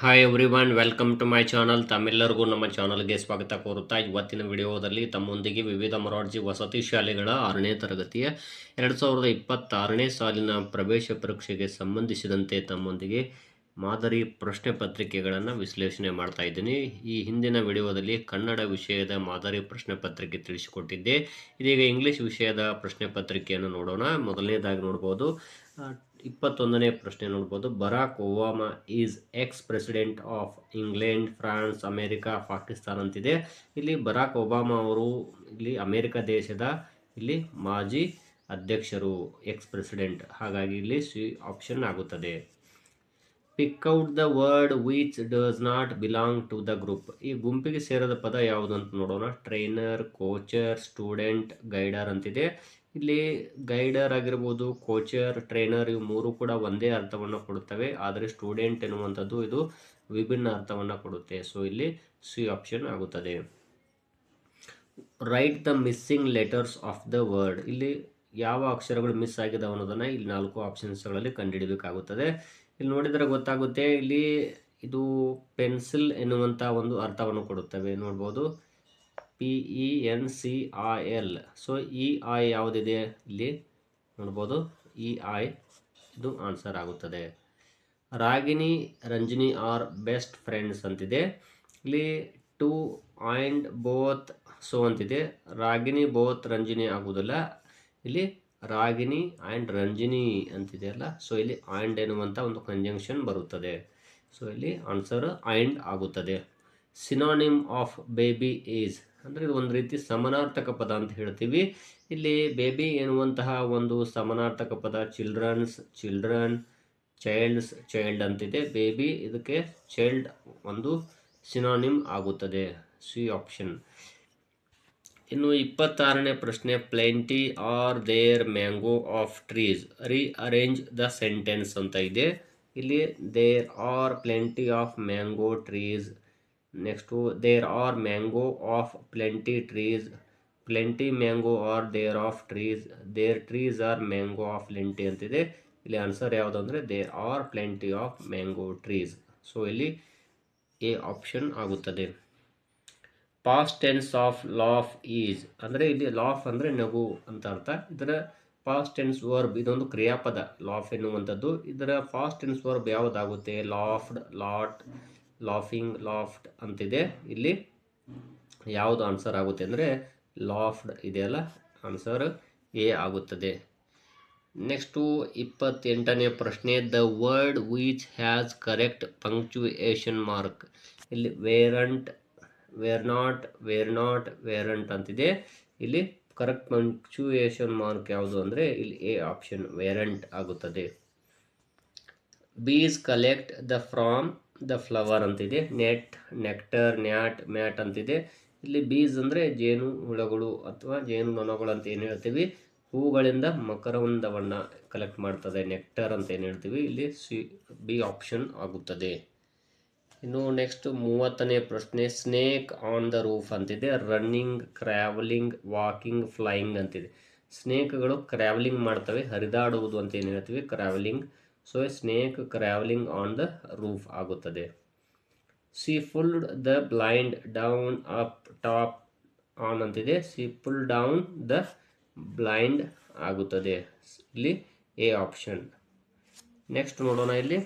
Hi everyone, welcome to my channel. ತಮ್ಮೆಲ್ಲರಿಗೂ ನಮ್ಮ ಚಾನಲ್ಗೆ ಸ್ವಾಗತ ಕೋರುತ್ತಾ ಇವತ್ತಿನ ವಿಡಿಯೋದಲ್ಲಿ ತಮ್ಮೊಂದಿಗೆ ವಿವಿಧ ಮೊರಾರ್ಜಿ ವಸತಿ ಶಾಲೆಗಳ 6ನೇ ತರಗತಿಯ 2026ನೇ ಸಾಲಿನ ಪ್ರವೇಶ ಪರೀಕ್ಷೆಗೆ ಸಂಬಂಧಿಸಿದಂತೆ ತಮ್ಮೊಂದಿಗೆ ಮಾದರಿ ಪ್ರಶ್ನೆ ಪತ್ರಿಕೆಗಳನ್ನು ವಿಶ್ಲೇಷಣೆ ಮಾಡ್ತಾ ಇದ್ದೀನಿ. ಈ ಹಿಂದಿನ ವಿಡಿಯೋದಲ್ಲಿ ಕನ್ನಡ ವಿಷಯದ ಮಾದರಿ ಪ್ರಶ್ನೆ ಪತ್ರಿಕೆ ತಿಳಿಸಿಕೊಟ್ಟಿದ್ದೆ. ಇದೀಗ ಇಂಗ್ಲಿಷ್ ವಿಷಯದ ಪ್ರಶ್ನೆ ಪತ್ರಿಕೆಯನ್ನು ನೋಡೋಣ. ಮೊದಲನೇದಾಗಿ ನೋಡ್ಬೋದು 21ನೇ ಪ್ರಶ್ನೆ ನೋಡ್ಬೋದು. Barack Obama is ex president of England, France, America, Pakistan ಅಂತಿದೆ. ಇಲ್ಲಿ ಬರಾಕ್ ಒಬಾಮಾ ಅವರು ಇಲ್ಲಿ ಅಮೇರಿಕ ದೇಶದ ಇಲ್ಲಿ ಮಾಜಿ ಅಧ್ಯಕ್ಷರು, ಎಕ್ಸ್ ಪ್ರೆಸಿಡೆಂಟ್. ಹಾಗಾಗಿ ಇಲ್ಲಿ ಸಿ ಆಪ್ಷನ್ ಆಗುತ್ತದೆ. Pick out the word which does not belong to the group. ಈ ಗುಂಪಿಗೆ ಸೇರದ ಪದ ಯಾವುದು ಅಂತ ನೋಡೋಣ. ಟ್ರೈನರ್, ಕೋಚರ್, ಸ್ಟೂಡೆಂಟ್, ಗೈಡರ್ ಅಂತಿದೆ. ಇಲ್ಲಿ ಗೈಡರ್ ಆಗಿರ್ಬೋದು, ಕೋಚರ್, ಟ್ರೈನರ್ ಇವು ಮೂರು ಕೂಡ ಒಂದೇ ಅರ್ಥವನ್ನು ಕೊಡುತ್ತವೆ. ಆದರೆ ಸ್ಟೂಡೆಂಟ್ ಎನ್ನುವಂಥದ್ದು ಇದು ವಿಭಿನ್ನ ಅರ್ಥವನ್ನು ಕೊಡುತ್ತೆ. ಸೊ ಇಲ್ಲಿ ಸಿ ಆಪ್ಷನ್ ಆಗುತ್ತದೆ. Right the missing letters of the word. ಇಲ್ಲಿ ಯಾವ ಅಕ್ಷರಗಳು ಮಿಸ್ ಆಗಿದೆ ಅನ್ನೋದನ್ನು ಇಲ್ಲಿ 4 ಆಪ್ಷನ್ಸ್ಗಳಲ್ಲಿ ಕಂಡುಹಿಡಬೇಕಾಗುತ್ತದೆ. ಇಲ್ಲಿ ನೋಡಿದರೆ ಗೊತ್ತಾಗುತ್ತೆ. ಇಲ್ಲಿ ಇದು ಪೆನ್ಸಿಲ್ ಎನ್ನುವಂಥ ಒಂದು ಅರ್ಥವನ್ನು ಕೊಡುತ್ತವೆ. ನೋಡ್ಬೋದು PENCIL. ಸೊ EI ಯಾವುದಿದೆ ಇಲ್ಲಿ ನೋಡ್ಬೋದು, EI ಇದು ಆನ್ಸರ್ ಆಗುತ್ತದೆ. Ragini, Ranjini are best friends ಅಂತಿದೆ. ಇಲ್ಲಿ ಟು ಆ್ಯಂಡ್ ಬೋತ್ ಸೊ ಅಂತಿದೆ. ರಾಗಿಣಿ ಬೋತ್ ರಂಜಿನಿ ಆಗುವುದಿಲ್ಲ. ಇಲ್ಲಿ ರಾಗಿಣಿ ಆ್ಯಂಡ್ ರಂಜಿನಿ ಅಂತಿದೆಯಲ್ಲ, ಸೊ ಇಲ್ಲಿ ಆ್ಯಂಡ್ ಎನ್ನುವಂಥ ಒಂದು ಕಂಜಂಕ್ಷನ್ ಬರುತ್ತದೆ. ಸೊ ಇಲ್ಲಿ ಆನ್ಸರ್ ಆ್ಯಂಡ್ ಆಗುತ್ತದೆ. ಸಿನಾನಿಮ್ ಆಫ್ ಬೇಬಿ ಈಸ್ ಅಂದರೆ ಇದು ಒಂದು ರೀತಿ ಸಮನಾರ್ಥಕ ಪದ ಅಂತ ಹೇಳ್ತೀವಿ. ಇಲ್ಲಿ ಬೇಬಿ ಎನ್ನುವಂತಹ ಒಂದು ಸಮನಾರ್ಥಕ ಪದ ಚಿಲ್ಡ್ರನ್ಸ್, ಚಿಲ್ಡ್ರನ್, ಚೈಲ್ಡ್ಸ್, ಚೈಲ್ಡ್ ಅಂತಿದೆ. ಬೇಬಿ ಇದಕ್ಕೆ ಚೈಲ್ಡ್ ಒಂದು ಸಿನಾನಿಮ್ ಆಗುತ್ತದೆ. C option. ಇನ್ನು 26ನೇ ಪ್ರಶ್ನೆ. Plenty are there mango of trees, rearrange the sentence ಅಂತ ಇದೆ. ಇಲ್ಲಿ there are plenty of mango trees. Next there are mango of plenty trees, plenty mango are there of trees, there trees are mango of plenty ಅಂತಿದೆ. ಇಲ್ಲಿ answer ಯಾವುದು ಅಂದರೆ there are plenty of mango trees. So ಇಲ್ಲಿ A option ಆಗುತ್ತದೆ. Past tense of laugh is ಅಂದರೆ ಇಲ್ಲಿ laugh ಅಂದರೆ ನಗು ಅಂತ ಅರ್ಥ. ಇದರ ಪಾಸ್ಟ್ ಟೆನ್ಸ್ ವರ್ಬ್ ಇದೊಂದು ಕ್ರಿಯಾಪದ ಲಾಫ್ ಎನ್ನುವಂಥದ್ದು. ಇದರ ಪಾಸ್ಟ್ ಟೆನ್ಸ್ ವರ್ಬ್ ಯಾವುದಾಗುತ್ತೆ? ಲಾಫ್ಡ್, ಲಾಟ್, ಲಾಫಿಂಗ್, ಲಾಫ್ಟ್ ಅಂತಿದೆ. ಇಲ್ಲಿ ಯಾವುದು ಆನ್ಸರ್ ಆಗುತ್ತೆ ಅಂದರೆ ಲಾಫ್ಡ್ ಇದೆಯಲ್ಲ, ಆನ್ಸರ್ ಎ ಆಗುತ್ತದೆ. ನೆಕ್ಸ್ಟು 28ನೇ ಪ್ರಶ್ನೆ. The word which has correct punctuation mark. ಇಲ್ಲಿ weren't, were not, were not, weren't ಅಂತಿದೆ. ಇಲ್ಲಿ ಕರೆಕ್ಟ್ ಪಂಕ್ಚುಯೇಷನ್ ಮಾರ್ಕ್ ಯಾವುದು ಅಂದರೆ ಇಲ್ಲಿ ಎ ಆಪ್ಷನ್ ವೇರಂಟ್ ಆಗುತ್ತದೆ. Bees collect the from the flower ಅಂತಿದೆ. ನೆಟ್, ನೆಕ್ಟರ್, ನ್ಯಾಟ್, ಮ್ಯಾಟ್ ಅಂತಿದೆ. ಇಲ್ಲಿ ಬೀಸ್ ಅಂದರೆ ಜೇನು ಹುಳಗಳು ಅಥವಾ ಜೇನು ನೊಣಗಳು ಅಂತ ಏನು ಹೇಳ್ತೀವಿ. ಹೂಗಳಿಂದ ಮಕರಂದವನ್ನು ಕಲೆಕ್ಟ್ ಮಾಡ್ತದೆ, ನೆಕ್ಟರ್ ಅಂತ ಏನು ಹೇಳ್ತೀವಿ. ಇಲ್ಲಿ ಬಿ ಆಪ್ಷನ್ ಆಗುತ್ತದೆ. ಇನ್ನು ನೆಕ್ಸ್ಟ್ 30ನೇ ಪ್ರಶ್ನೆ. ಸ್ನೇಕ್ ಆನ್ ದ ರೂಫ್ ಅಂತಿದೆ. ರನ್ನಿಂಗ್, ಕ್ರಾವಲಿಂಗ್, ವಾಕಿಂಗ್, ಫ್ಲೈಯಿಂಗ್ ಅಂತಿದೆ. ಸ್ನೇಕ್ಗಳು ಕ್ರಾವಲಿಂಗ್ ಮಾಡ್ತವೆ, ಹರಿದಾಡುವುದು ಅಂತ ಏನು ಹೇಳ್ತೀವಿ, crawling. So snake crawling on the roof ಆಗುತ್ತದೆ. She pulled the blind down, up, top, on ಅಂತಿದೆ. She pull down the blind ಆಗುತ್ತದೆ. ಇಲ್ಲಿ ಎ ಆಪ್ಷನ್. ನೆಕ್ಸ್ಟ್ ನೋಡೋಣ. ಇಲ್ಲಿ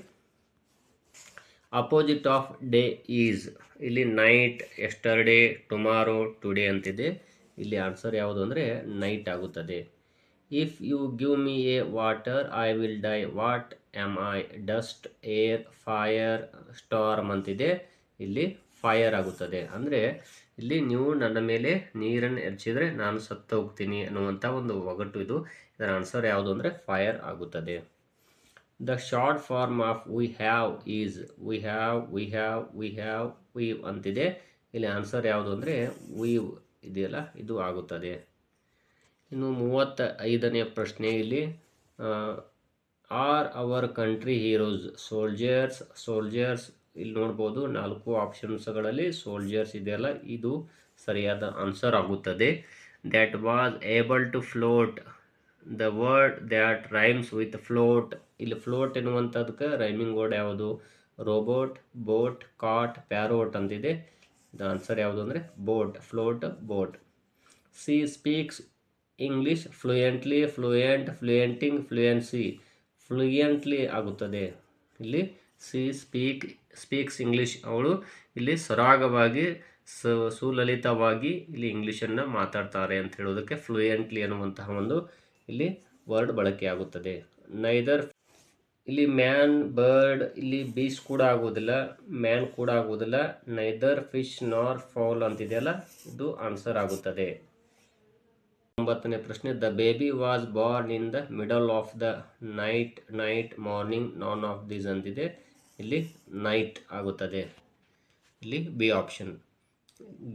ಅಪೋಸಿಟ್ ಆಫ್ ಡೇ ಈಸ್. ಇಲ್ಲಿ ನೈಟ್, ಎಸ್ಟರ್ಡೇ, ಟುಮಾರೋ, ಟುಡೇ ಅಂತಿದೆ. ಇಲ್ಲಿ answer ಯಾವುದು ಅಂದರೆ ನೈಟ್ ಆಗುತ್ತದೆ. If you give me a water I will die, what am I? Dust, air, fire, storm ಅಂತಿದೆ. ಇಲ್ಲಿ ಫೈರ್ ಆಗುತ್ತದೆ. ಅಂದರೆ ಇಲ್ಲಿ ನೀವು ನನ್ನ ಮೇಲೆ ನೀರನ್ನು ಎರಚಿದರೆ ನಾನು ಸತ್ತು ಹೋಗ್ತೀನಿ ಅನ್ನುವಂಥ ಒಂದು ಒಗಟು ಇದು. ಇದರ ಆನ್ಸರ್ ಯಾವುದು ಅಂದರೆ ಫೈರ್ ಆಗುತ್ತದೆ. The short form of we have is we have, we have, we have, we've ಅಂತಿದೆ. ಇಲ್ಲಿ ಆನ್ಸರ್ ಯಾವುದು ಅಂದರೆ ವೀವ್ ಇದೆಯಲ್ಲ, ಇದು ಆಗುತ್ತದೆ. ಇನ್ನು 35ನೇ ಪ್ರಶ್ನೆ. ಇಲ್ಲಿ are our country heroes soldiers, soldiers. ಇಲ್ಲಿ ನೋಡ್ಬೋದು 4 ಆಪ್ಷನ್ಸ್ಗಳಲ್ಲಿ ಸೋಲ್ಜರ್ಸ್ ಇದೆಯಲ್ಲ, ಇದು ಸರಿಯಾದ ಆನ್ಸರ್ ಆಗುತ್ತದೆ. That was able to float, the word that rhymes with float. ಇಲ್ಲಿ ಫ್ಲೋಟ್ ಎನ್ನುವಂಥದಕ್ಕೆ ರೈಮಿಂಗ್ ವರ್ಡ್ ಯಾವುದು? ರೋಬೋಟ್, ಬೋಟ್, ಕಾಟ್, ಪ್ಯಾರೋಟ್ ಅಂತಿದೆ. ಇದು ಆನ್ಸರ್ ಯಾವುದು ಅಂದರೆ boat, float, boat. She speaks English fluently, fluent, fluenting, fluency. Fluently ಆಗುತ್ತದೆ ಇಲ್ಲಿ. ಸಿ ಸ್ಪೀಕ್ಸ್ ಇಂಗ್ಲೀಷ್, ಅವಳು ಇಲ್ಲಿ ಸರಾಗವಾಗಿ ಸುಲಲಿತವಾಗಿ ಇಲ್ಲಿ ಇಂಗ್ಲೀಷನ್ನು ಮಾತಾಡ್ತಾರೆ ಅಂತ ಹೇಳೋದಕ್ಕೆ ಫ್ಲೂಯೆಂಟ್ಲಿ ಅನ್ನುವಂತಹ ಒಂದು ಇಲ್ಲಿ ವರ್ಡ್ ಬಳಕೆಯಾಗುತ್ತದೆ. ನೈದರ್ ಇಲ್ಲಿ ಮ್ಯಾನ್, ಬರ್ಡ್, ಇಲ್ಲಿ ಬೀಸ್ ಕೂಡ ಆಗುವುದಿಲ್ಲ, ಮ್ಯಾನ್ ಕೂಡ ಆಗುವುದಿಲ್ಲ. ನೈದರ್ ಫಿಶ್ ನಾರ್ ಫೌಲ್ ಅಂತಿದೆಯಲ್ಲ, ಇದು ಆನ್ಸರ್ ಆಗುತ್ತದೆ. 9ನೇ ಪ್ರಶ್ನೆ, the baby was born in the middle of the night, morning, none of these ಅಂತಿದೆ. ಇಲ್ಲಿ ನೈಟ್ ಆಗುತ್ತದೆ, ಇಲ್ಲಿ B option.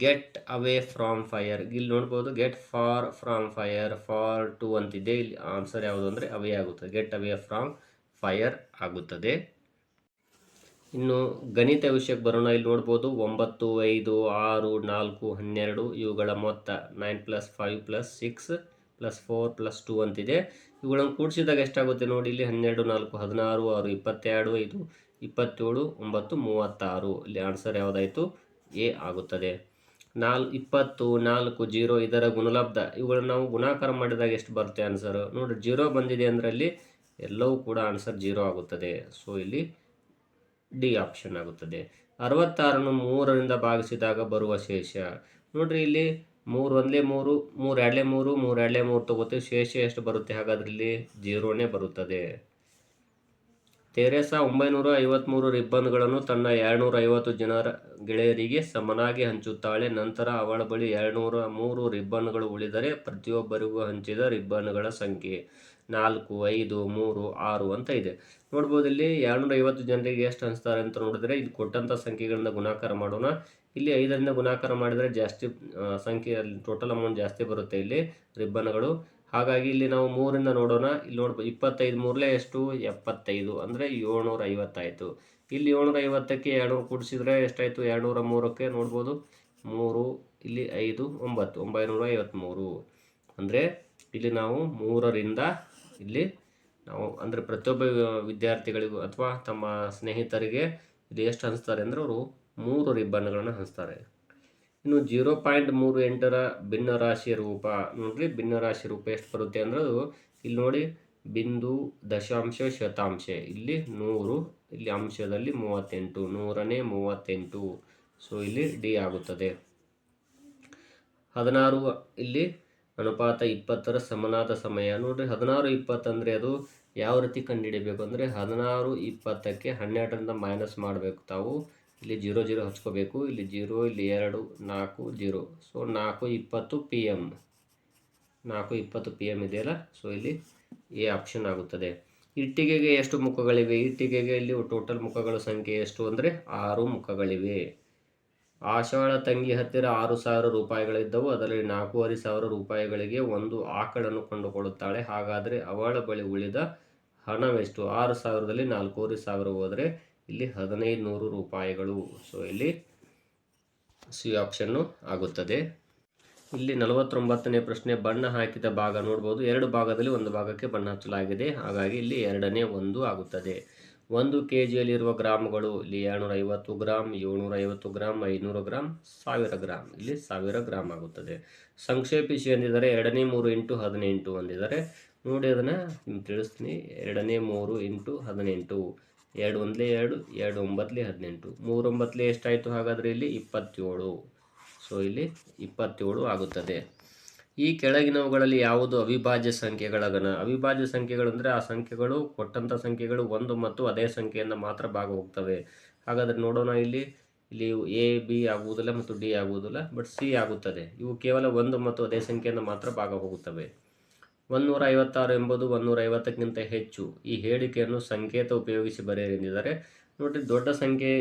Get away from fire, ಇಲ್ಲಿ ನೋಡ್ಬೋದು get far from fire, far to ಅಂತಿದೆ. ಇಲ್ಲಿ ಆನ್ಸರ್ ಯಾವುದು ಅಂದರೆ ಅವೇ ಆಗುತ್ತದೆ, ಗೆಟ್ ಅವೇ ಫ್ರಾಮ್ ಫೈರ್ ಆಗುತ್ತದೆ. ಇನ್ನು ಗಣಿತ ವಿಷಯಕ್ಕೆ ಬರೋಣ. ಇಲ್ಲಿ ನೋಡ್ಬೋದು 9, 5, 6, 4, 12 ಇವುಗಳ ಮೊತ್ತ 9 + 5 + 6 + 4 + 2 ಅಂತಿದೆ. ಇವುಗಳನ್ನು ಕೂಡಿಸಿದಾಗ ಎಷ್ಟಾಗುತ್ತೆ ನೋಡಿ. ಇಲ್ಲಿ 12, 4, 16, 6, 22, 5, 27, 9, 36. ಇಲ್ಲಿ ಆನ್ಸರ್ ಯಾವುದಾಯಿತು? ಎ ಆಗುತ್ತದೆ. 20, 4, 0 ಇದರ ಗುಣಲಬ್ಧ. ಇವುಗಳನ್ನು ನಾವು ಗುಣಾಕಾರ ಮಾಡಿದಾಗ ಎಷ್ಟು ಬರುತ್ತೆ ಆನ್ಸರ್ ನೋಡಿ. 0 ಬಂದಿದೆ ಅಂದರೆ ಅಲ್ಲಿ ಎಲ್ಲವೂ ಕೂಡ ಆನ್ಸರ್ 0 ಆಗುತ್ತದೆ. ಸೊ ಇಲ್ಲಿ ಡಿ ಆಪ್ಷನ್ ಆಗುತ್ತದೆ. 66 3ರಿಂದ ಭಾಗಿಸಿದಾಗ ಬರುವ ಶೇಷ ನೋಡ್ರಿ. ಇಲ್ಲಿ 3 1 3, 3 2 3, 3 2 3 ತಗೋತೀವಿ. ಶೇಷ ಎಷ್ಟು ಬರುತ್ತೆ? ಹಾಗಾದ್ರೆ ಇಲ್ಲಿ 0ನೇ ಬರುತ್ತದೆ. ತೆರೇಸಾ 953 ರಿಬ್ಬನ್ಗಳನ್ನು ತನ್ನ 250 ಜನರ ಗೆಳೆಯರಿಗೆ ಸಮನಾಗಿ ಹಂಚುತ್ತಾಳೆ. ನಂತರ ಅವಳ ಬಳಿ 203 ರಿಬ್ಬನ್ಗಳು ಉಳಿದರೆ ಪ್ರತಿಯೊಬ್ಬರಿಗೂ ಹಂಚಿದ ರಿಬ್ಬನ್ಗಳ ಸಂಖ್ಯೆ 4, 5, 3, 6 ಅಂತ ಇದೆ. ನೋಡ್ಬೋದು ಇಲ್ಲಿ 250 ಜನರಿಗೆ ಎಷ್ಟು ಹಂಚ್ತಾರೆ ಅಂತ ನೋಡಿದ್ರೆ, ಇದು ಕೊಟ್ಟಂಥ ಸಂಖ್ಯೆಗಳಿಂದ ಗುಣಾಕಾರ ಮಾಡೋಣ. ಇಲ್ಲಿ 5ರಿಂದ ಗುಣಾಕಾರ ಮಾಡಿದರೆ ಜಾಸ್ತಿ ಸಂಖ್ಯೆ, ಟೋಟಲ್ ಅಮೌಂಟ್ ಜಾಸ್ತಿ ಬರುತ್ತೆ ಇಲ್ಲಿ ರಿಬ್ಬನ್ಗಳು. ಹಾಗಾಗಿ ಇಲ್ಲಿ ನಾವು 3ರಿಂದ ನೋಡೋಣ. ಇಲ್ಲಿ ನೋಡ್ಬೋದು 25 3 ಎಷ್ಟು? 75 ಅಂದರೆ 750 ಆಯಿತು. ಇಲ್ಲಿ 750ಕ್ಕೆ 200 ಕೂಡಿಸಿದ್ರೆ ಎಷ್ಟಾಯಿತು? 203ಕ್ಕೆ ನೋಡ್ಬೋದು 3 ಇಲ್ಲಿ 5 9 953. ಅಂದರೆ ಇಲ್ಲಿ ನಾವು 3ರಿಂದ ಇಲ್ಲಿ ನಾವು ಅಂದರೆ ಪ್ರತಿಯೊಬ್ಬ ವಿದ್ಯಾರ್ಥಿಗಳಿಗೂ ಅಥವಾ ತಮ್ಮ ಸ್ನೇಹಿತರಿಗೆ ಇಲ್ಲಿ ಎಷ್ಟು ಹಂಚ್ತಾರೆ ಅಂದರೆ ಅವರು 3 ರಿಬ್ಬನ್ಗಳನ್ನು ಹಂಚ್ತಾರೆ. ಇನ್ನು 0.38ರ ಭಿನ್ನರಾಶಿಯ ರೂಪ ನೋಡ್ರಿ. ಭಿನ್ನರಾಶಿ ರೂಪ ಎಷ್ಟು ಬರುತ್ತೆ ಅಂದ್ರೆ ಅದು ಇಲ್ಲಿ ನೋಡಿ, ಬಿಂದು, ದಶಾಂಶ, ಶತಾಂಶ. ಇಲ್ಲಿ 100, ಇಲ್ಲಿ ಅಂಶದಲ್ಲಿ 38, 100ನೇ 38. ಸೊ ಇಲ್ಲಿ ಡಿ ಆಗುತ್ತದೆ. 16 ಇಲ್ಲಿ ಅನುಪಾತ 20ರ ಸಮನಾದ ಸಮಯ ನೋಡ್ರಿ. 16, 20 ಅಂದರೆ ಅದು ಯಾವ ರೀತಿ ಕಂಡುಹಿಡಿಯಬೇಕು ಅಂದರೆ 16, 20ಕ್ಕೆ 12ರಿಂದ ಮೈನಸ್ ಮಾಡಬೇಕು ತಾವು. ಇಲ್ಲಿ 0 0 ಹಚ್ಕೋಬೇಕು. ಇಲ್ಲಿ 0, ಇಲ್ಲಿ 2, 4, 0. ಸೊ 4:20 PM, 4:20 PM ಇದೆಯಲ್ಲ. ಸೊ ಇಲ್ಲಿ ಎ ಆಪ್ಷನ್ ಆಗುತ್ತದೆ. ಇಟ್ಟಿಗೆಗೆ ಎಷ್ಟು ಮುಖಗಳಿವೆ? ಇಟ್ಟಿಗೆಗೆ ಇಲ್ಲಿ ಟೋಟಲ್ ಮುಖಗಳ ಸಂಖ್ಯೆ ಎಷ್ಟು ಅಂದರೆ 6 ಮುಖಗಳಿವೆ. ಆಶಾಳ ತಂಗಿ ಹತ್ತಿರ 6,000 ರೂಪಾಯಿಗಳಿದ್ದವು. ಅದರಲ್ಲಿ 4,500 ರೂಪಾಯಿಗಳಿಗೆ ಒಂದು ಆಕಳನ್ನು ಕೊಂಡುಕೊಳ್ಳುತ್ತಾಳೆ. ಹಾಗಾದರೆ ಅವಳ ಬಳಿ ಉಳಿದ ಹಣವೆಷ್ಟು? 6,000ದಲ್ಲಿ 4,500 ಹೋದರೆ ಇಲ್ಲಿ 1,500 ರೂಪಾಯಿಗಳು. ಸೊ ಇಲ್ಲಿ ಸಿ ಆಪ್ಷನ್ನು ಆಗುತ್ತದೆ. ಇಲ್ಲಿ 49ನೇ ಪ್ರಶ್ನೆ, ಬಣ್ಣ ಹಾಕಿದ ಭಾಗ ನೋಡ್ಬೋದು. 2 ಭಾಗದಲ್ಲಿ ಒಂದು ಭಾಗಕ್ಕೆ ಬಣ್ಣ ಹಚ್ಚಲಾಗಿದೆ. ಹಾಗಾಗಿ ಇಲ್ಲಿ 2ನೇ 1 ಆಗುತ್ತದೆ. 1 kgಯಲ್ಲಿರುವ ಗ್ರಾಮ್ಗಳು ಇಲ್ಲಿ 250 ಗ್ರಾಮ್, 750 ಗ್ರಾಮ್, 500 ಗ್ರಾಮ್, 1000 ಗ್ರಾಮ್. ಇಲ್ಲಿ 1000 ಗ್ರಾಮ್ ಆಗುತ್ತದೆ. ಸಂಕ್ಷೇಪಿಸಿ ಎಂದಿದ್ದಾರೆ 2ನೇ 3 × 18 ಅಂದಿದ್ದಾರೆ. ನೋಡಿ ಅದನ್ನು ನಿಮ್ಗೆ ತಿಳಿಸ್ತೀನಿ. 2ನೇ 3 × 18, 2 1 2, 2 9 18, 3 9 ಎಷ್ಟಾಯಿತು? ಹಾಗಾದರೆ ಇಲ್ಲಿ 27. ಸೊ ಇಲ್ಲಿ 27 ಆಗುತ್ತದೆ. ಈ ಕೆಳಗಿನವುಗಳಲ್ಲಿ ಯಾವುದು ಅವಿಭಾಜ್ಯ ಸಂಖ್ಯೆಗಳ ಘನ? ಅವಿಭಾಜ್ಯ ಸಂಖ್ಯೆಗಳು ಅಂದರೆ ಆ ಸಂಖ್ಯೆಗಳು ಕೊಟ್ಟಂಥ ಸಂಖ್ಯೆಗಳು 1 ಮತ್ತು ಅದೇ ಸಂಖ್ಯೆಯಿಂದ ಮಾತ್ರ ಭಾಗ ಹೋಗ್ತವೆ. ಹಾಗಾದರೆ ನೋಡೋಣ. ಇಲ್ಲಿ ಎ ಬಿ ಆಗುವುದಿಲ್ಲ ಮತ್ತು ಡಿ ಆಗುವುದಿಲ್ಲ, ಬಟ್ ಸಿ ಆಗುತ್ತದೆ. ಇವು ಕೇವಲ 1 ಮತ್ತು ಅದೇ ಸಂಖ್ಯೆಯಿಂದ ಮಾತ್ರ ಭಾಗ ಹೋಗುತ್ತವೆ. 156 ಎಂಬುದು 150ಕ್ಕಿಂತ ಹೆಚ್ಚು. ಈ ಹೇಳಿಕೆಯನ್ನು ಸಂಕೇತ ಉಪಯೋಗಿಸಿ ಬರೆಯಿರಿ ಎಂದಿದ್ದಾರೆ. ನೋಡಿರಿ, ದೊಡ್ಡ ಸಂಖ್ಯೆ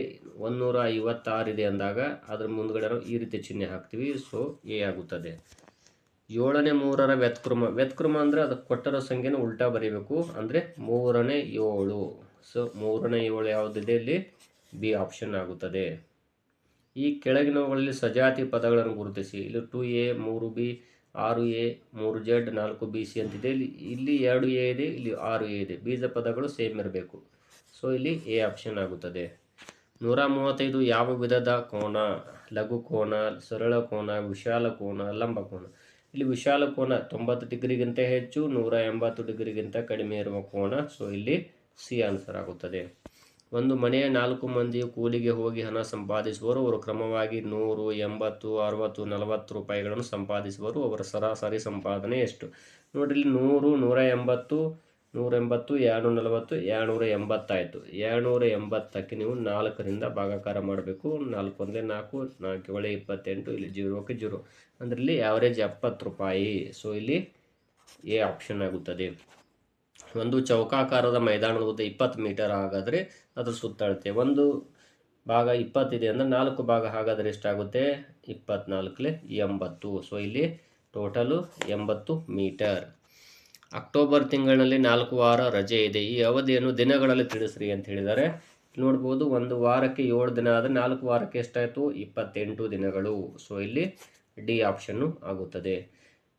156 ಇದೆ ಅಂದಾಗ ಅದ್ರ ಮುಂದ್ಗಡೆ ನಾವು ಈ ರೀತಿ ಚಿಹ್ನೆ ಹಾಕ್ತೀವಿ. ಸೊ ಎ ಆಗುತ್ತದೆ. 7ನೇ 3ರ ವ್ಯತ್ಕ್ರಮ ಅಂದರೆ ಅದು ಕೊಟ್ಟಿರೋ ಸಂಖ್ಯೆನ ಉಲ್ಟಾ ಬರೀಬೇಕು. ಅಂದರೆ 3ನೇ 7. ಸೊ 3ನೇ 7 ಯಾವುದಿದೆ? ಇಲ್ಲಿ ಬಿ ಆಪ್ಷನ್ ಆಗುತ್ತದೆ. ಈ ಕೆಳಗಿನವುಗಳಲ್ಲಿ ಸಜಾತಿ ಪದಗಳನ್ನು ಗುರುತಿಸಿ. ಇಲ್ಲಿ 2A 3B 6A 3Z 4BC ಅಂತಿದೆ. ಇಲ್ಲಿ 2A ಇದೆ, ಇಲ್ಲಿ 6A ಇದೆ. ಬೀಜ ಪದಗಳು ಸೇಮ್ ಇರಬೇಕು. ಸೊ ಇಲ್ಲಿ ಎ ಆಪ್ಷನ್ ಆಗುತ್ತದೆ. 135 ಯಾವ ವಿಧದ ಕೋನ? ಲಘು ಕೋನ, ಸರಳ ಕೋನ, ವಿಶಾಲ ಕೋನ, ಲಂಬ ಕೋನ. ಇಲ್ಲಿ ವಿಶಾಲ ಕೋನ 90 ಡಿಗ್ರಿಗಿಂತ ಹೆಚ್ಚು, 180 ಡಿಗ್ರಿಗಿಂತ ಕಡಿಮೆ ಇರುವ ಕೋನ. ಸೊ ಇಲ್ಲಿ ಸಿ ಆನ್ಸರ್ ಆಗುತ್ತದೆ. ಒಂದು ಮನೆಯ 4 ಮಂದಿಯು ಕೂಲಿಗೆ ಹೋಗಿ ಹಣ ಸಂಪಾದಿಸುವರು. ಅವರು ಕ್ರಮವಾಗಿ 100, 80, 60, 40 ರೂಪಾಯಿಗಳನ್ನು ಸಂಪಾದಿಸುವರು. ಅವರ ಸರಾಸರಿ ಸಂಪಾದನೆ ಎಷ್ಟು? ನೋಡ್ರಿ, 100, 180, 180, 240, 280 ಆಯಿತು. 280ಕ್ಕೆ ನೀವು 4ರಿಂದ ಭಾಗಾಕಾರ ಮಾಡಬೇಕು. 4 1 4, 4 7 28, ಇಲ್ಲಿ 0ಕ್ಕೆ 0, ಅಂದರೆ ಇಲ್ಲಿ ಆವರೇಜ್ 70 ರೂಪಾಯಿ. ಸೊ ಇಲ್ಲಿ ಎ ಆಪ್ಷನ್ ಆಗುತ್ತದೆ. ಒಂದು ಚೌಕಾಕಾರದ ಮೈದಾನದ ಉದ್ದ 20 ಮೀಟರ್ ಹಾಗಾದರೆ ಅದರ ಸುತ್ತಳತೆ ಒಂದು ಭಾಗ 20 ಇದೆ ಅಂದರೆ 4 ಭಾಗ ಹಾಗಾದರೆ ಎಷ್ಟಾಗುತ್ತೆ? 24 80. ಸೊ ಇಲ್ಲಿ ಟೋಟಲು 80 ಮೀಟರ್. ಅಕ್ಟೋಬರ್ ತಿಂಗಳಿನಲ್ಲಿ 4 ವಾರ ರಜೆ ಇದೆ. ಈ ಅವಧಿಯನ್ನು ದಿನಗಳಲ್ಲಿ ತಿಳಿಸ್ರಿ ಅಂತ ಹೇಳಿದ್ದಾರೆ. ನೋಡ್ಬೋದು, ಒಂದು ವಾರಕ್ಕೆ 7 ದಿನ ಆದರೆ 4 ವಾರಕ್ಕೆ ಎಷ್ಟಾಯಿತು? 28 ದಿನಗಳು. ಸೊ ಇಲ್ಲಿ ಡಿ ಆಪ್ಷನ್ನು ಆಗುತ್ತದೆ.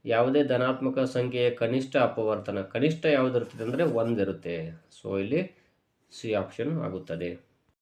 ಯಾವುದೇ ಧನಾತ್ಮಕ ಸಂಖ್ಯೆಯ ಕನಿಷ್ಠ ಅಪವರ್ತನ ಕನಿಷ್ಠ ಯಾವುದು ಇರ್ತದೆ ಅಂದರೆ 1 ಇರುತ್ತೆ. ಸೊ ಇಲ್ಲಿ ಸಿ ಆಪ್ಷನ್ ಆಗುತ್ತದೆ.